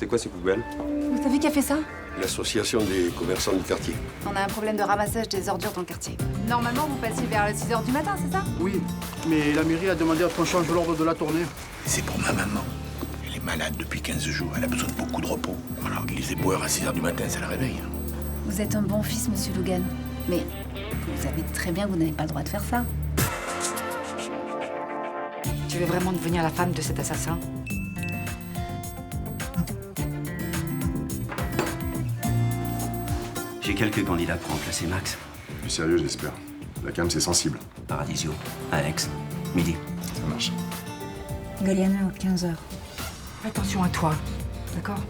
C'est quoi ces poubelles? Vous savez qui a fait ça? L'association des commerçants du quartier. On a un problème de ramassage des ordures dans le quartier. Normalement, vous passez vers 6h du matin, c'est ça? Oui, mais la mairie a demandé à ce qu'on change l'ordre de la tournée. C'est pour ma maman. Elle est malade depuis 15 jours. Elle a besoin de beaucoup de repos. Alors, les éboueurs à 6h du matin, ça la réveille. Vous êtes un bon fils, monsieur Logan. Mais vous savez très bien que vous n'avez pas le droit de faire ça. Tu veux vraiment devenir la femme de cet assassin? J'ai quelques candidats pour remplacer Max. Du sérieux, j'espère. La cam, c'est sensible. Paradisio, à Aix, midi. Ça marche. Galiana, 15h. Fais attention à toi, d'accord?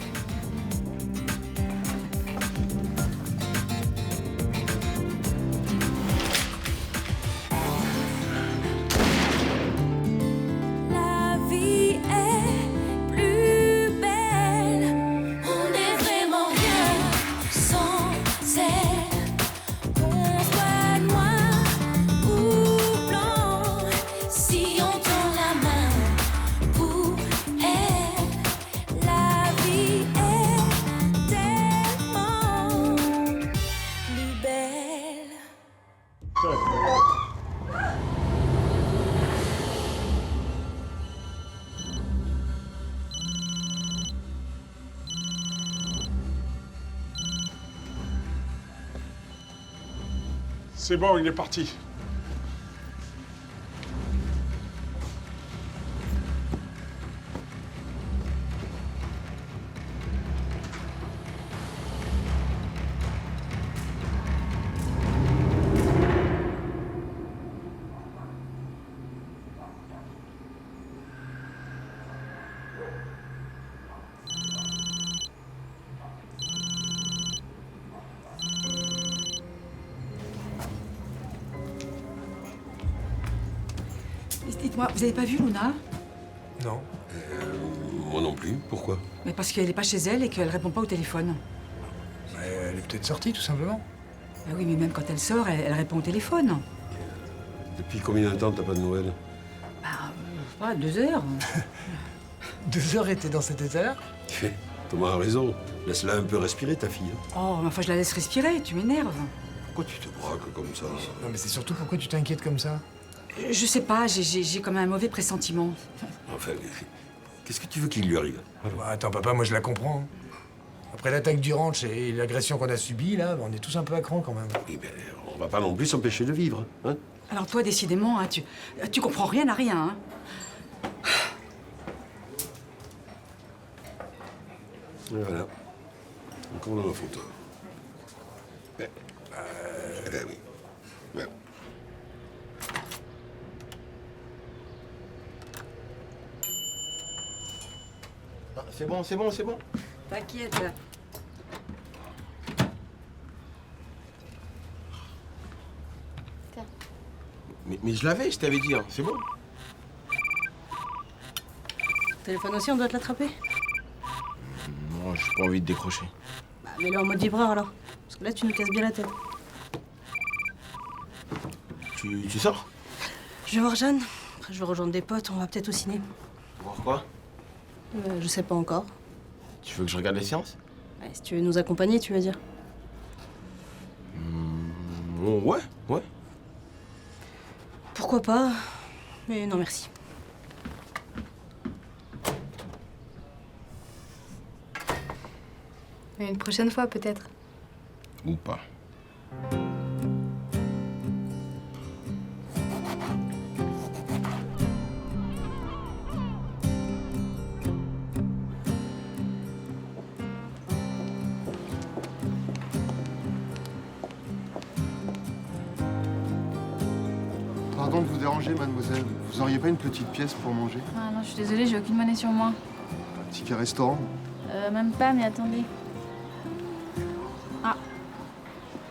La vie est plus belle. On n'est vraiment rien sans elle. Qu'on soit noir ou blanc, si on tend la main pour elle, la vie est tellement plus belle. C'est bon, il est parti. Dites-moi, vous avez pas vu Luna? Non. Moi non plus. Pourquoi? Mais parce qu'elle est pas chez elle et qu'elle répond pas au téléphone. Elle est peut-être sortie, tout simplement. Ah oui, mais même quand elle sort, elle répond au téléphone. Depuis combien de temps t'as pas de nouvelles? Bah, je sais pas, 2 heures. 2 heures était dans cet état-là? Thomas a raison. Laisse-la un peu respirer, ta fille. hein. Oh, mais enfin, je la laisse respirer, tu m'énerves. Pourquoi tu te braques comme ça? Non, mais c'est surtout pourquoi tu t'inquiètes comme ça? Je sais pas, j'ai comme un mauvais pressentiment. Enfin, qu'est-ce que tu veux qu'il lui arrive? Bah, attends, papa, moi je la comprends. Après l'attaque du ranch et l'agression qu'on a subie, là, on est tous un peu à cran quand même. Eh ben, on va pas non plus s'empêcher de vivre, hein? Alors toi, décidément, hein, tu comprends rien à rien, hein. Et voilà. Encore dans la photo. Eh oui. Ouais. Ah, c'est bon, c'est bon, c'est bon. T'inquiète. Mais je l'avais, je t'avais dit, hein. C'est bon. Téléphone aussi, on doit te l'attraper. Non, j'ai pas envie de décrocher. Bah, mets-le en mode vibreur alors. Parce que là, tu nous casses bien la tête. Tu sors? Je vais voir Jeanne. Après, je vais rejoindre des potes, on va peut-être au ciné. Voir quoi? Je sais pas encore. Tu veux que je regarde les séances? Ouais, si tu veux nous accompagner, tu veux dire. Ouais, ouais. Pourquoi pas? Mais non, merci. Mais une prochaine fois, peut-être. Ou pas. Pardon de vous déranger, mademoiselle. Vous auriez pas une petite pièce pour manger? Ah non, je suis désolée, j'ai aucune monnaie sur moi. Un ticket restaurant? Même pas, mais attendez. Ah,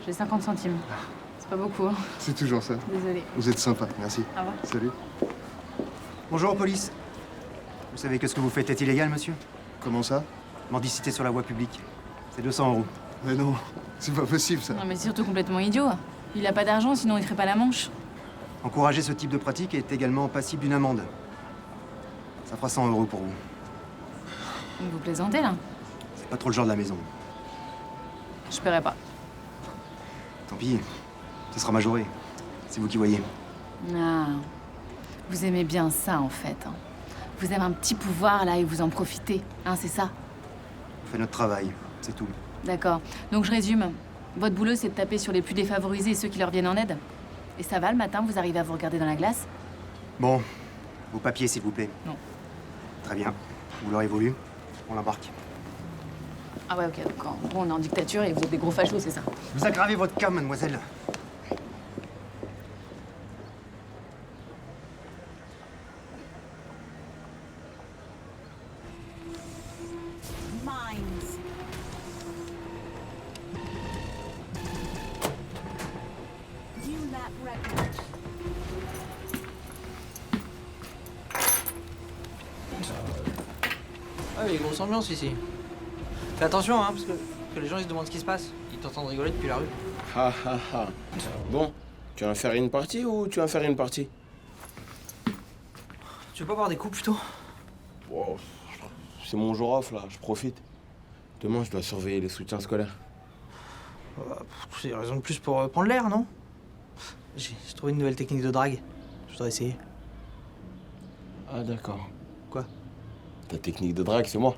j'ai 50 centimes. C'est pas beaucoup, hein. C'est toujours ça. Désolée. Vous êtes sympa, merci. Au revoir. Salut. Bonjour, police. Vous savez que ce que vous faites est illégal, monsieur? Comment ça? Mendicité sur la voie publique. C'est 200 €. Mais non, c'est pas possible, ça. Non, mais c'est surtout complètement idiot. Il a pas d'argent, sinon il ferait pas la manche. Encourager ce type de pratique est également passible d'une amende. Ça fera 100 € pour vous. Vous plaisantez, là? C'est pas trop le genre de la maison. Je paierai pas. Tant pis, ce sera majoré. C'est vous qui voyez. Ah, vous aimez bien ça, en fait. Hein. Vous avez un petit pouvoir, là, et vous en profitez. Hein, c'est ça? On fait notre travail, c'est tout. D'accord. Donc, je résume. Votre boulot, c'est de taper sur les plus défavorisés et ceux qui leur viennent en aide. Et ça va, le matin, vous arrivez à vous regarder dans la glace? Bon, vos papiers, s'il vous plaît. Non. Très bien. Vous l'aurez voulu, on l'embarque. Ah ouais, ok. Donc, en gros, on est en dictature et vous êtes des gros fachos, c'est ça? Vous aggravez votre cas, mademoiselle. Ah, il y a grosse ambiance ici. Fais attention, hein, parce que les gens ils se demandent ce qui se passe. Ils t'entendent rigoler depuis la rue. Ha ha ha. Bon, tu vas faire une partie ou tu vas faire une partie? Tu veux pas boire des coups plutôt? Wow, c'est mon jour off là, je profite. Demain, je dois surveiller les soutiens scolaires. C'est raison de plus pour prendre l'air, non? J'ai trouvé une nouvelle technique de drague. Je voudrais essayer. Ah d'accord. Quoi? Ta technique de drague, c'est moi.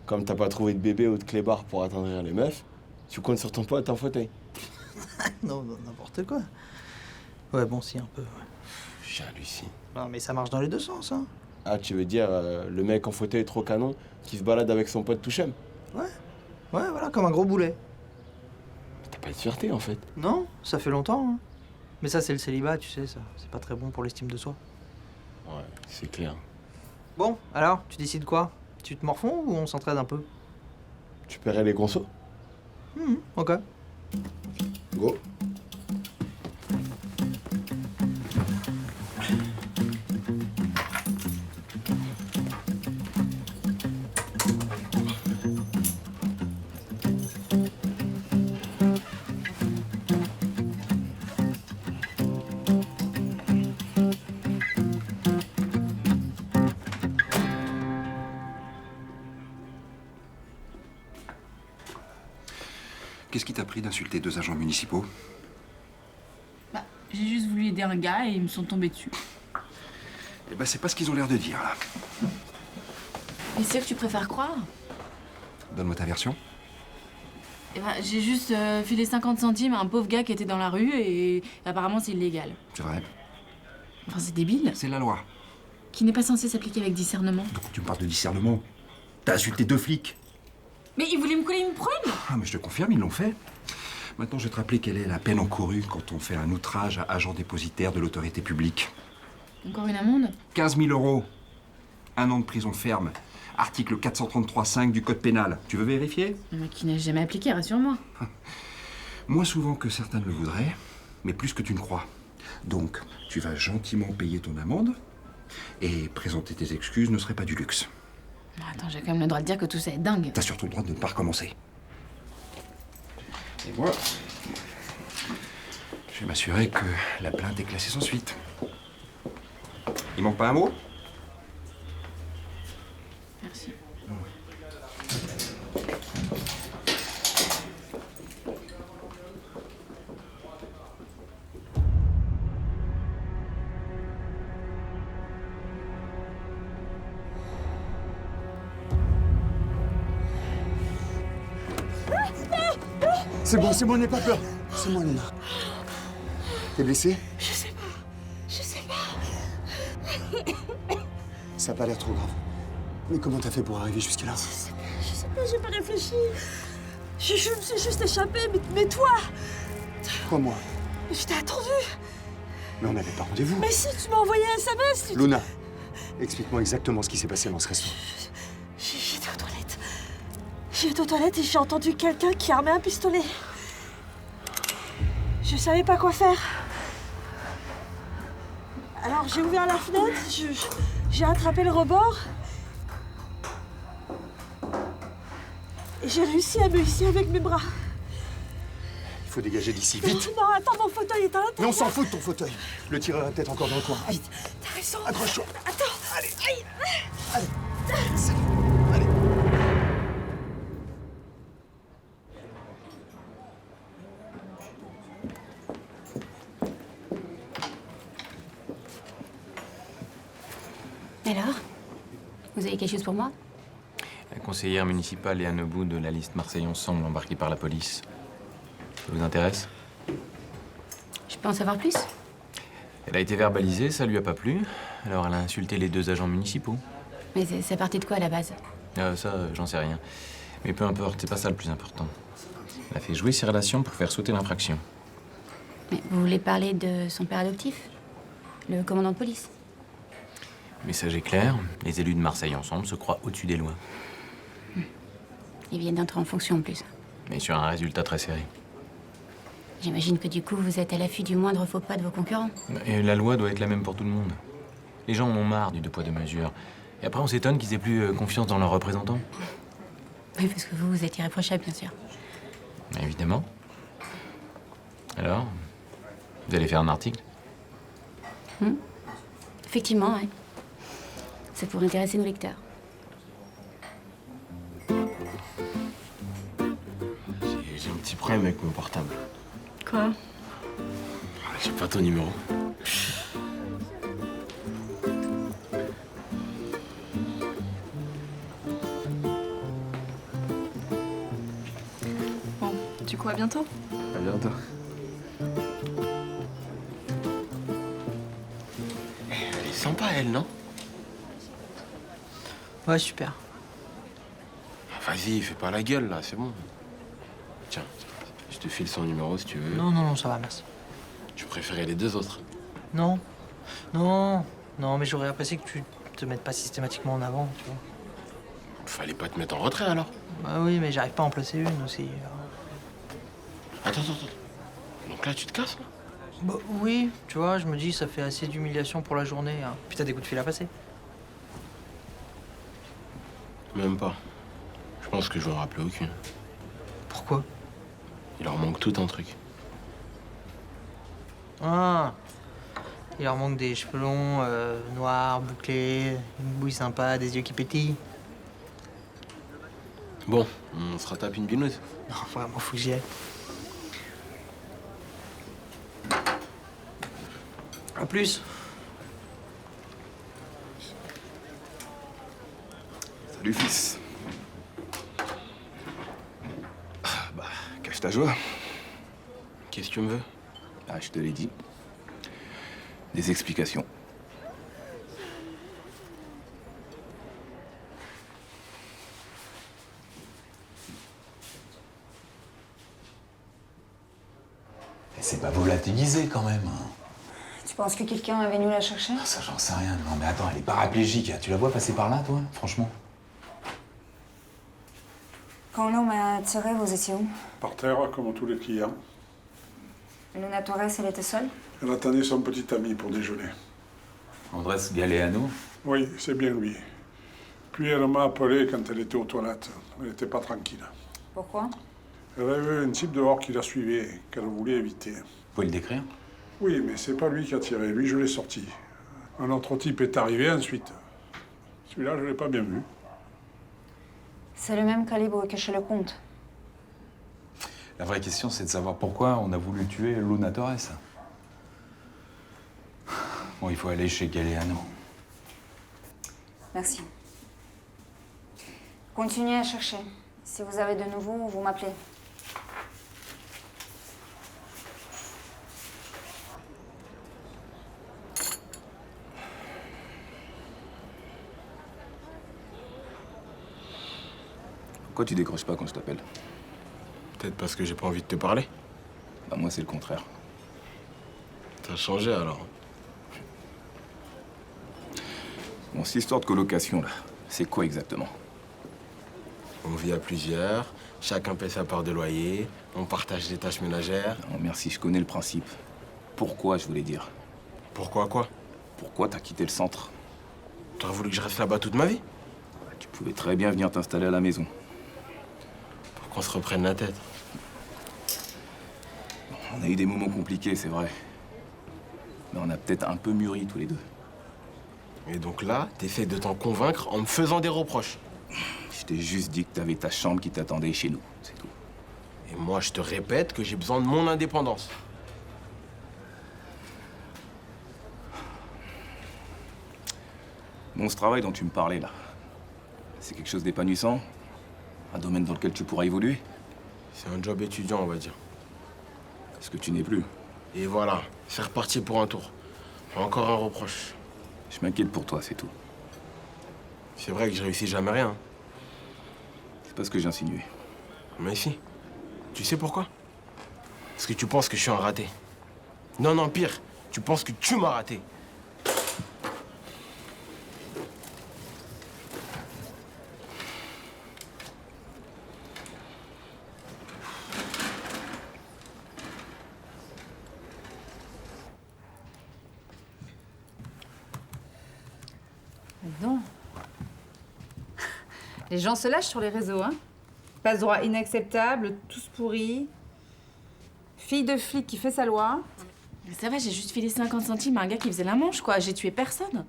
Comme t'as pas trouvé de bébé ou de clébard pour attendrir les meufs, tu comptes sur ton pote en fauteuil. Non, n'importe quoi. Ouais, bon, si, un peu. Ouais. J'hallucine. Non, mais ça marche dans les deux sens, hein. Ah, tu veux dire le mec en fauteuil trop canon qui se balade avec son pote Touchem? Ouais. Ouais, voilà, comme un gros boulet. T'as pas de fierté en fait. Non, ça fait longtemps, hein. Mais ça, c'est le célibat, tu sais, ça. C'est pas très bon pour l'estime de soi. Ouais, c'est clair. Bon, alors, tu décides quoi? Tu te morfonds ou on s'entraide un peu? Tu paierais les consos? Ok. Go. Qu'est-ce qui t'a pris d'insulter 2 agents municipaux? Bah, j'ai juste voulu aider un gars et ils me sont tombés dessus. Eh ben, c'est pas ce qu'ils ont l'air de dire, là. Et c'est ce que tu préfères croire? Donne-moi ta version. Eh ben, j'ai juste filé 50 centimes à un pauvre gars qui était dans la rue et apparemment c'est illégal. C'est vrai. Enfin, c'est débile. C'est la loi. Qui n'est pas censé s'appliquer avec discernement. Donc tu me parles de discernement. T'as insulté 2 flics. Mais ils voulaient me coller une prune! Ah, mais je te confirme, ils l'ont fait. Maintenant, je vais te rappeler quelle est la peine encourue quand on fait un outrage à agent dépositaire de l'autorité publique. Encore une amende? 15 000 €. 1 an de prison ferme. Article 433-5 du Code pénal. Tu veux vérifier? Mais qui n'a jamais appliqué, rassure-moi. Moins souvent que certains ne le voudraient, mais plus que tu ne crois. Donc, tu vas gentiment payer ton amende, et présenter tes excuses ne serait pas du luxe. Attends, j'ai quand même le droit de dire que tout ça est dingue. T'as surtout le droit de ne pas recommencer. Et moi, je vais m'assurer que la plainte est classée sans suite. Il manque pas un mot? Merci. C'est bon, n'aie pas peur. C'est moi, Luna. T'es blessée? Je sais pas. Ça a pas l'air trop grave. Mais comment t'as fait pour arriver jusque-là? Je sais pas, j'ai pas réfléchi. Je me suis juste échappée, mais toi, Crois-moi. je t'ai attendu. Mais on n'avait pas rendez-vous. Mais si, tu m'as envoyé un SMS. Luna, explique-moi exactement ce qui s'est passé dans ce resto. J'étais aux toilettes. J'étais aux toilettes et j'ai entendu quelqu'un qui armait un pistolet. Je savais pas quoi faire. Alors j'ai ouvert la fenêtre, j'ai attrapé le rebord. Et j'ai réussi à me hisser avec mes bras. Il faut dégager d'ici, vite. Non, attends, mon fauteuil est à l'intérieur. Mais on s'en fout de ton fauteuil. Le tireur est peut-être encore dans le coin. Vite. T'as raison. Accroche-toi. Attends. Allez. Aïe. Allez. Allez. Alors? Vous avez quelque chose pour moi? La conseillère municipale et Anne Bout de la liste Marseille Ensemble embarquée par la police. Ça vous intéresse? Je peux en savoir plus? Elle a été verbalisée, ça lui a pas plu. Alors elle a insulté les 2 agents municipaux. Mais ça partait de quoi à la base? J'en sais rien. Mais peu importe, c'est pas ça le plus important. Elle a fait jouer ses relations pour faire sauter l'infraction. Mais vous voulez parler de son père adoptif? Le commandant de police? Le message est clair, les élus de Marseille Ensemble se croient au-dessus des lois. Ils viennent d'entrer en fonction en plus. Mais sur un résultat très serré. J'imagine que du coup, vous êtes à l'affût du moindre faux pas de vos concurrents. Et la loi doit être la même pour tout le monde. Les gens en ont marre du 2 poids 2 mesures. Et après, on s'étonne qu'ils aient plus confiance dans leurs représentants. Oui, parce que vous êtes irréprochable, bien sûr. Évidemment. Alors, vous allez faire un article? Effectivement, ouais. Ça pourrait intéresser nos lecteurs. J'ai un petit problème avec mon portable. Quoi? J'ai pas ton numéro. Bon, du coup, à bientôt. À bientôt. Elle est sympa, elle, non? Ouais, super. Vas-y, fais pas la gueule, là, c'est bon. Tiens, je te file son numéro si tu veux. Non, ça va, merci. Tu préférais les 2 autres? Non, mais j'aurais apprécié que tu te mettes pas systématiquement en avant, tu vois. Fallait pas te mettre en retrait, alors. Bah oui, mais j'arrive pas à en placer une aussi. Attends. Donc là, tu te casses, là? Bah oui, tu vois, je me dis, ça fait assez d'humiliation pour la journée. Hein. Puis t'as des coups de fil à passer. Même pas. Je pense que je vais en rappeler aucune. Pourquoi? Il leur manque tout un truc. Ah, il leur manque des cheveux longs, noirs, bouclés, une bouille sympa, des yeux qui pétillent. Bon, on se retape une binouse. Non, vraiment, faut que j'y aille. À plus. Salut, fils. Bah, cache ta joie. Qu'est-ce que tu me veux? Ah, je te l'ai dit. Des explications. C'est pas volatilisé quand même. Tu penses que quelqu'un est venu la chercher? Ça, j'en sais rien. Non, mais attends, elle est paraplégique. Tu la vois passer par là, toi? Franchement. Quand l'homme a tiré, vous étiez où? Par terre, comme tous les clients. Luna Torres, elle était seule? Elle attendait son petit ami pour déjeuner. Andrés Galeano? Oui, c'est bien lui. Puis elle m'a appelé quand elle était aux toilettes. Elle n'était pas tranquille. Pourquoi? Elle a eu un type dehors qui la suivait, qu'elle voulait éviter. Vous pouvez le décrire? Oui, mais c'est pas lui qui a tiré. Lui, je l'ai sorti. Un autre type est arrivé ensuite. Celui-là, je l'ai pas bien vu. C'est le même calibre que chez le comte. La vraie question, c'est de savoir pourquoi on a voulu tuer Luna Torres. Bon, il faut aller chez Galeano. Merci. Continuez à chercher. Si vous avez de nouveau, vous m'appelez. Pourquoi tu décroches pas quand je t'appelle? Peut-être parce que j'ai pas envie de te parler. Bah moi, c'est le contraire. T'as changé, alors. Bon, cette histoire de colocation, là, c'est quoi exactement? On vit à plusieurs, chacun paie sa part de loyer, on partage les tâches ménagères. Non, merci, je connais le principe. Pourquoi, je voulais dire? Pourquoi quoi? Pourquoi t'as quitté le centre? T'aurais voulu que je reste là-bas toute ma vie? Tu pouvais très bien venir t'installer à la maison. Pour qu'on se reprenne la tête. On a eu des moments compliqués, c'est vrai. Mais on a peut-être un peu mûri tous les deux. Et donc là, t'essaies de t'en convaincre en me faisant des reproches. Je t'ai juste dit que t'avais ta chambre qui t'attendait chez nous, c'est tout. Et moi, je te répète que j'ai besoin de mon indépendance. Bon, Bon, ce travail dont tu me parlais, là, c'est quelque chose d'épanouissant? Un domaine dans lequel tu pourras évoluer? C'est un job étudiant, on va dire. Ce que tu n'es plus. Et voilà, c'est reparti pour un tour. Encore un reproche. Je m'inquiète pour toi, c'est tout. C'est vrai que je réussis jamais rien. C'est pas ce que j'ai insinué. Mais si. Tu sais pourquoi? Parce que tu penses que je suis un raté. Non, non, pire. Tu penses que tu m'as raté. Donc. Les gens se lâchent sur les réseaux, hein. Passe droit inacceptable, tous pourris. Fille de flic qui fait sa loi. Mais ça va, j'ai juste filé 50 centimes à un gars qui faisait la manche, quoi. J'ai tué personne.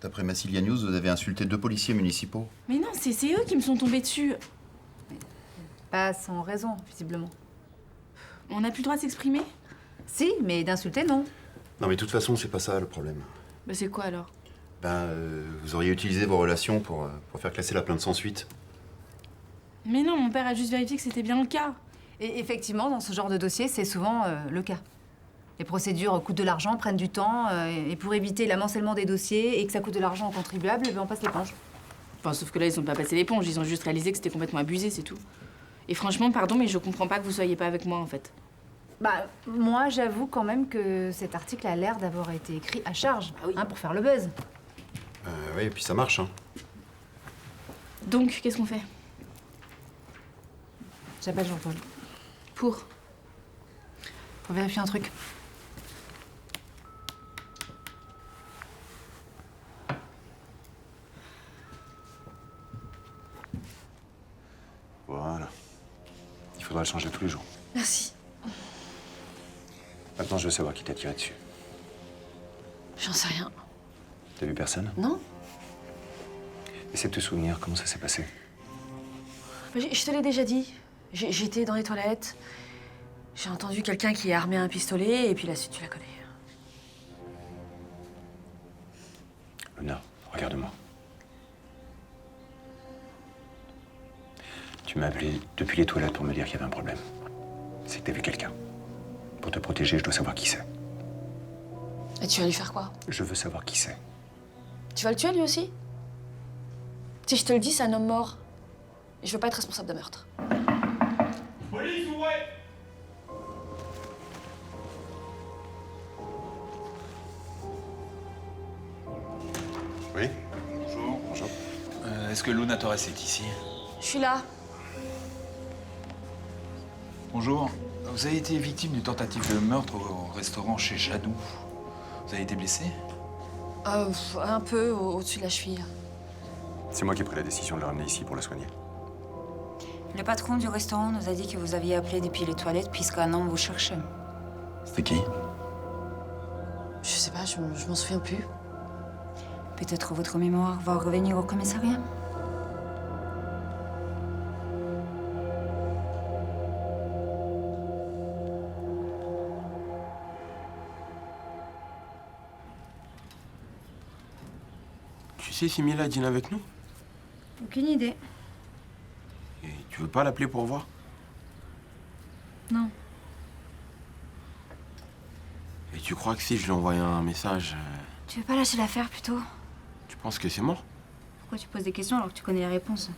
D'après Massilia News, vous avez insulté 2 policiers municipaux. Mais non, c'est eux qui me sont tombés dessus. Pas sans raison, visiblement. On n'a plus le droit de s'exprimer? Si, mais d'insulter, non. Non mais de toute façon, c'est pas ça le problème. Bah c'est quoi alors? Vous auriez utilisé vos relations pour faire classer la plainte sans suite. Mais non, mon père a juste vérifié que c'était bien le cas. Et effectivement, dans ce genre de dossier, c'est souvent le cas. Les procédures coûtent de l'argent, prennent du temps, et pour éviter l'amoncellement des dossiers et que ça coûte de l'argent aux contribuables, on passe l'éponge. Enfin, sauf que là, ils ont pas passé l'éponge, ils ont juste réalisé que c'était complètement abusé, c'est tout. Et franchement, pardon, mais je comprends pas que vous soyez pas avec moi, en fait. Bah, moi, j'avoue quand même que cet article a l'air d'avoir été écrit à charge, hein, pour faire le buzz. Oui, et puis ça marche, hein. Donc, qu'est-ce qu'on fait? J'appelle Jean-Paul. Pour vérifier un truc. Voilà. Il faudra le changer tous les jours. Merci. Maintenant, je veux savoir qui t'a tiré dessus. J'en sais rien. T'as vu personne? Non. Essaie de te souvenir comment ça s'est passé. Je te l'ai déjà dit. J'étais dans les toilettes. J'ai entendu quelqu'un qui a armé un pistolet, et puis la suite, tu la connais. Luna, regarde-moi. Tu m'as appelé depuis les toilettes pour me dire qu'il y avait un problème. C'est que t'as vu quelqu'un. Pour te protéger, je dois savoir qui c'est. Et tu vas lui faire quoi? Je veux savoir qui c'est. Tu vas le tuer lui aussi? Si je te le dis, c'est un homme mort. Et je veux pas être responsable de meurtre. Police, ouvrez! Oui? Bonjour. Bonjour. Est-ce que Luna Torres est ici? Je suis là. Bonjour. Vous avez été victime d'une tentative de meurtre au restaurant chez Jadou. Vous avez été blessé? Un peu au-dessus de la cheville. C'est moi qui ai pris la décision de le ramener ici pour la soigner. Le patron du restaurant nous a dit que vous aviez appelé depuis les toilettes puisqu'un homme vous cherchait. C'était qui? Je sais pas, je m'en souviens plus. Peut-être votre mémoire va revenir au commissariat. Tu sais si Mila dîne avec nous? Aucune idée. Et tu veux pas l'appeler pour voir? Non. Et tu crois que si je lui envoie un message, Tu veux pas lâcher l'affaire plutôt? tu penses que c'est mort? Pourquoi tu poses des questions alors que tu connais les réponses?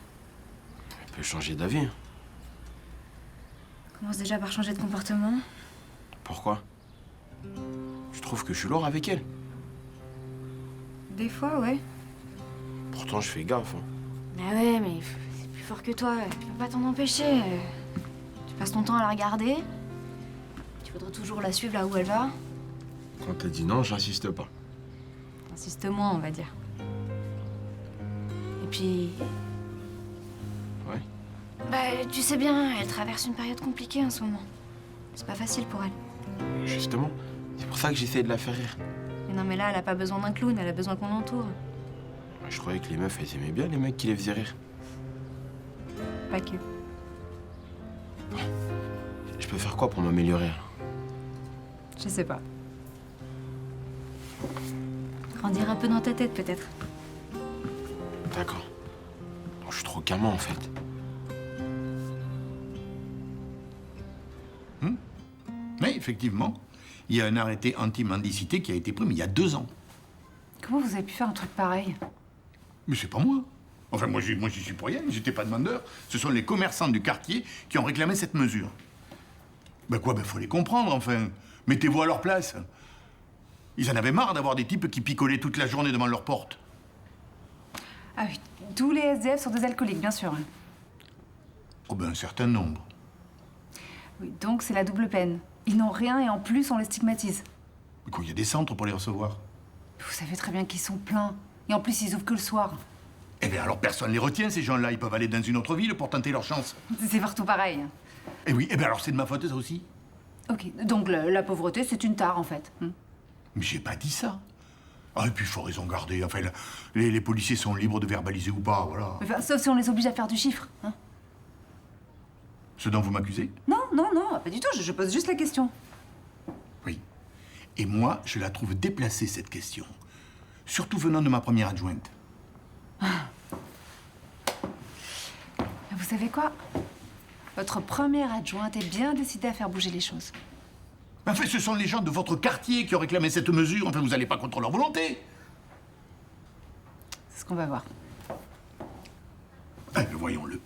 Elle peut changer d'avis. Hein. Commence déjà par changer de comportement. Pourquoi? Tu trouves que je suis lourd avec elle? Des fois, ouais. Pourtant, je fais gaffe. Hein. Ah ouais, mais c'est plus fort que toi. Tu peux pas t'en empêcher. Tu passes ton temps à la regarder. Tu voudrais toujours la suivre là où elle va. Quand t'as dit non, j'insiste pas. Insiste moins, on va dire. Et puis... Ouais. Bah, tu sais bien, elle traverse une période compliquée en ce moment. C'est pas facile pour elle. Justement, c'est pour ça que j'essaie de la faire rire. Mais non, mais là, elle a pas besoin d'un clown, elle a besoin qu'on l'entoure. Je croyais que les meufs, elles aimaient bien les mecs qui les faisaient rire. Pas que. Je peux faire quoi pour m'améliorer? Je sais pas. Grandir un peu dans ta tête, peut-être. D'accord. Bon, je suis trop gamin, en fait. Oui, effectivement. Il y a un arrêté anti-mendicité qui a été pris, mais il y a 2 ans. Comment vous avez pu faire un truc pareil? Mais c'est pas moi. Enfin, moi, j'y suis pour rien. J'étais pas demandeur. Ce sont les commerçants du quartier qui ont réclamé cette mesure. Ben quoi, ben faut les comprendre, enfin. Mettez-vous à leur place. Ils en avaient marre d'avoir des types qui picolaient toute la journée devant leur porte. Ah oui, tous les SDF sont des alcooliques, bien sûr. Oh ben, un certain nombre. Oui, donc c'est la double peine. Ils n'ont rien et en plus on les stigmatise. Mais quoi, il y a des centres pour les recevoir. Vous savez très bien qu'ils sont pleins. Et en plus ils ouvrent que le soir. Eh bien, alors personne les retient, ces gens-là. Ils peuvent aller dans une autre ville pour tenter leur chance. C'est partout pareil. Eh oui, eh bien alors c'est de ma faute, ça aussi. Ok, donc la pauvreté c'est une tare en fait. Mais j'ai pas dit ça. Ah, et puis il faut raison garder. Enfin, les policiers sont libres de verbaliser ou pas, voilà. Enfin, sauf si on les oblige à faire du chiffre. Hein. Ce dont vous m'accusez? Non, non, non, pas du tout, je pose juste la question. Oui. Et moi, je la trouve déplacée, cette question. Surtout venant de ma première adjointe. Vous savez quoi? Votre première adjointe est bien décidée à faire bouger les choses. Enfin, ce sont les gens de votre quartier qui ont réclamé cette mesure. Enfin, vous n'allez pas contre leur volonté. C'est ce qu'on va voir. Eh bien, voyons-le.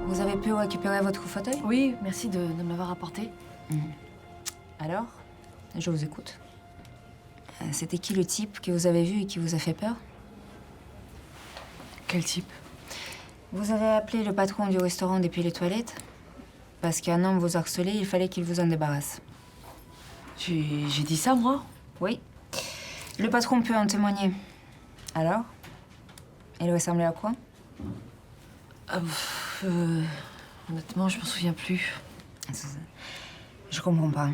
Vous avez pu récupérer votre fauteuil? Oui, merci de m'avoir apporté. Alors, je vous écoute. C'était qui le type que vous avez vu et qui vous a fait peur? Quel type? Vous avez appelé le patron du restaurant depuis les toilettes? Parce qu'un homme vous harcelait, il fallait qu'il vous en débarrasse. J'ai dit ça, moi? Oui. Le patron peut en témoigner. Alors? Il ressemblait à quoi? Honnêtement, je m'en souviens plus. Je comprends pas.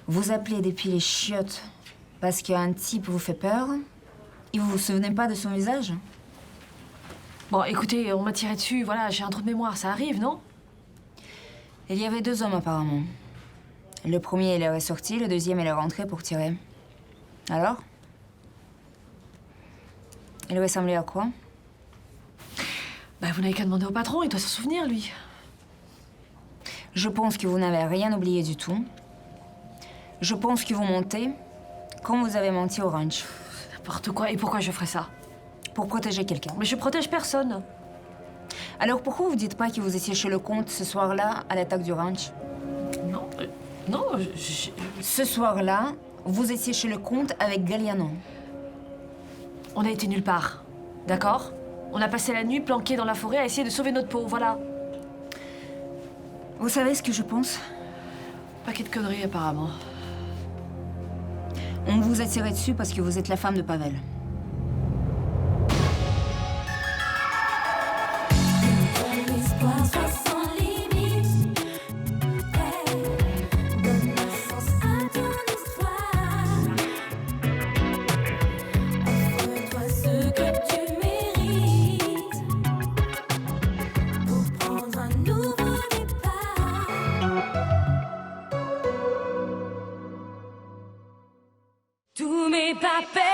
Vous appelez depuis les chiottes parce qu'un type vous fait peur et vous vous souvenez pas de son visage? Bon, écoutez, on m'a tiré dessus, voilà, j'ai un trou de mémoire, ça arrive, non? Il y avait 2 hommes apparemment. Le premier, il est ressorti, le deuxième, il est rentré pour tirer. Alors? Il ressemblait à quoi? Bah, vous n'avez qu'à demander au patron, il doit s'en souvenir, lui. Je pense que vous n'avez rien oublié du tout. Je pense que vous mentez, comme vous avez menti au ranch. N'importe quoi, et pourquoi je ferais ça? Pour protéger quelqu'un. Mais je protège personne. Alors pourquoi vous dites pas que vous étiez chez le comte ce soir-là, à l'attaque du ranch? Non, non, Ce soir-là, vous étiez chez le comte avec Galliano. On a été nulle part, d'accord? On a passé la nuit planqués dans la forêt à essayer de sauver notre peau, voilà. Vous savez ce que je pense? Paquet de conneries, apparemment. On vous a tiré dessus parce que vous êtes la femme de Pavel. Tous mes papels